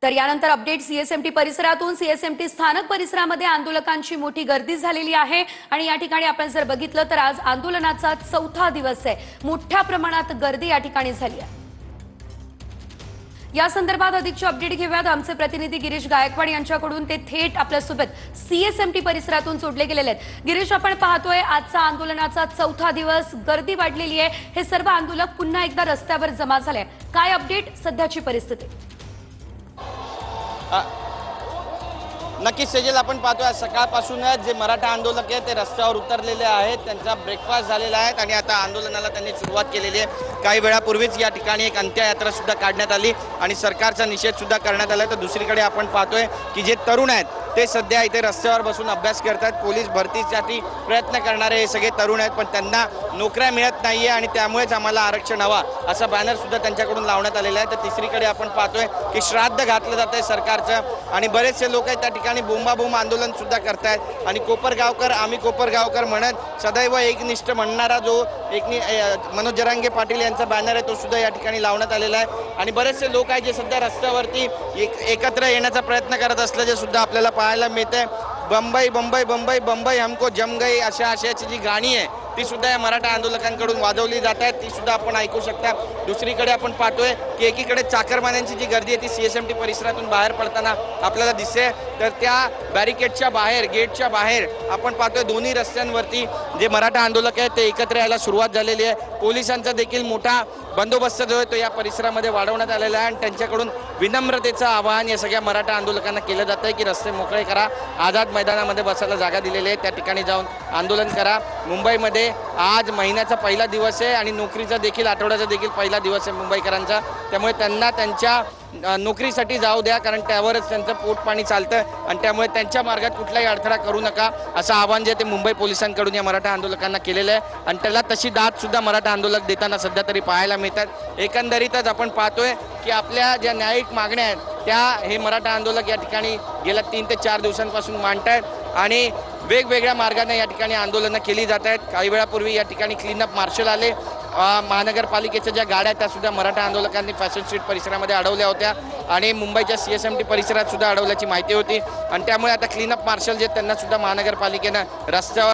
तर यानंतर update CSMT परिसरातून सीएसएमटी स्थानक परिसरामध्ये आंदोलकांची मोठी गर्दी झालेली आहे आणि या ठिकाणी आपण जर बघितलं तर आज आंदोलनाचा चौथा दिवस आहे। मोठ्या प्रमाणात गर्दी या ठिकाणी झाली आहे। या संदर्भात अधिकची अपडेट घेऊयात आमचे प्रतिनिधी गिरीश गायकवाड यांच्याकडून। ते थेट आपल्यासोबत सीएसएमटी परिसरातून जोडले गेलेले आहेत। गिरीश, आपण पाहतोय आजचा आंदोलनाचा चौथा दिवस, गर्दी वाढलेली आहे, हे सर्व आंदोलक पुन्हा एकदा रस्त्यावर जमा झाले। काय अपडेट सध्याची परिस्थिती? नक्कीच सेजल, आपण पाहतोय सकाळपासूनच जे मराठा आंदोलक आहेत ते रस्त्यावर उतरलेले आहेत। त्यांचा ब्रेकफास्ट झालेला आहे आणि आता आंदोलनाला त्यांनी सुरुवात केलेली आहे। काही वेळापूर्वीच या ठिकाणी एक अंत्ययात्रा सुद्धा काढण्यात आली आणि सरकारचा निषेध सुद्धा करण्यात आला। तर दुसरीकडे आपण पाहतोय की जे तरुण आहेत ते सध्या इथे रस्त्यावर बसून अभ्यास करतात। पोलीस भरतीसाठी प्रयत्न करणारे हे सगळे तरुण आहेत, पण त्यांना नोकऱ्या मिळत नाहीये आणि त्यामुळेच आम्हाला आरक्षण हवा असा बॅनर सुद्धा त्यांच्याकडून लावण्यात आलेला आहे। तर तिसरीकडे आपण पाहतोय की श्राद्ध घातलं जात आहे सरकारचं आणि बरेचसे लोक आहेत त्या ठिकाणी बोंबाबोंब आंदोलन सुद्धा करतायत आणि कोपरगावकर आम्ही कोपरगावकर म्हणत सदैव एकनिष्ठ म्हणणारा जो मनोज जरांगे पाटील यांचा बॅनर आहे तो सुद्धा या ठिकाणी लावण्यात आलेला आहे। आणि बरेचसे लोक आहेत जे सध्या रस्त्यावरती एकत्र येण्याचा प्रयत्न करत असल्याचे सुद्धा आपल्याला पाहायला मिळते। बंबई बंबई बंबई बंबई हमको जम गई अशा आशयाची जी गाणी आहे ती सुद्धा या मराठा आंदोलकांकडून वाजवली जात आहे, ती सुद्धा आपण ऐकू शकता। दुसरीकडे आपण पाहतोय की एकीकडे चाकरमान्यांची जी गर्दी आहे ती सीएसएमटी परिसरातून बाहेर पडताना आपल्याला दिसते। तर त्या बॅरिकेडच्या बाहेर, गेटच्या बाहेर आपण पाहतोय दोन्ही रस्त्यांवरती जे मराठा आंदोलक आहेत ते एकत्र यायला सुरुवात झालेली आहे। पोलिसांचा देखील मोठा बंदोबस्त जो आहे तो या परिसरामध्ये वाढवण्यात आलेला आहे आणि त्यांच्याकडून विनम्रतेचं आवाहन या सगळ्या मराठा आंदोलकांना केलं जातं आहे की रस्ते मोकळे करा, आझाद मैदानामध्ये बसायला जागा दिलेली आहे, त्या ठिकाणी जाऊन आंदोलन करा। मुंबईमध्ये आज महिन्याचा पहिला दिवस आहे आणि नोकरीचा देखील आठवड्याचा देखील पहिला दिवस आहे मुंबईकरांचा, त्यामुळे त्यांना त्यांच्या नोकरीसाठी जाऊ द्या, कारण त्यावरच त्यांचं पोट पाणी चालतं आणि त्यामुळे त्यांच्या मार्गात कुठलाही अडथळा करू नका असं आवाहन जे ते मुंबई पोलिसांकडून या मराठा आंदोलकांना केलेलं आहे आणि त्याला तशी दाद सुद्धा मराठा आंदोलक देताना सध्या तरी पाहायला मिळतात। एकंदरीतच आपण पाहतोय की आपल्या ज्या न्यायिक मागण्या आहेत त्या हे मराठा आंदोलक या ठिकाणी गेल्या 3 ते 4 दिवसांपासून मांडतायत आणि वेगवेगळ्या मार्गाने या ठिकाणी आंदोलनं केली जात आहेत। काही वेळापूर्वी या ठिकाणी क्लीनअप मार्शल आले, महानगरपालिकेच्या ज्या गाड्या त्या सुद्धा मराठा आंदोलकांनी फॅशन स्ट्रीट परिसरामध्ये अडवल्या होत्या आणि मुंबईच्या सीएसएमटी परिसरात सुद्धा अडवल्याची माहिती होती आणि त्यामुळे आता क्लीनअप मार्शल जे त्यांना सुद्धा महानगरपालिकेनं रस्त्यावर